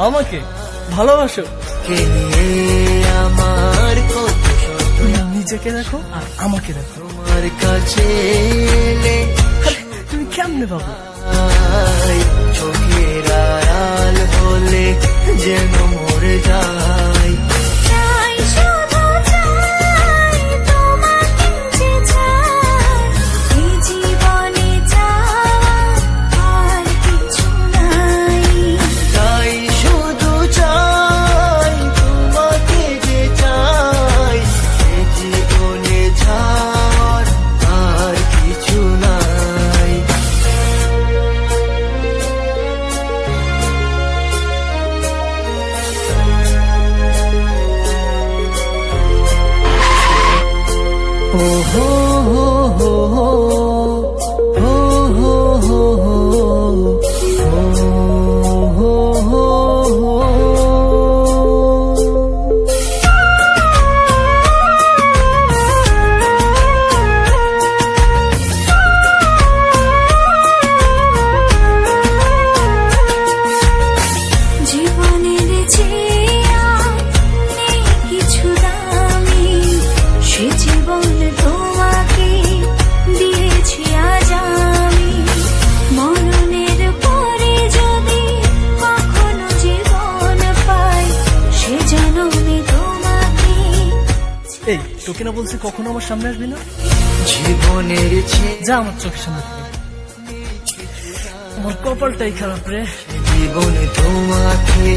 আমাকে ভালোবাসো? আমার কত তুমি নিজেকে দেখো আর আমাকে দেখো। তোমার কাছে তুমি কেমনে পাবো? চোখের আড়াল হলে যেন মরে যায়। এই তোকে না বলছি কখনো আমার সামনে আসবি না? জীবনের যা আমার চোখের সামনে থেকে। আমার কপালটাই খারাপ রে। জীবনে তোমাকে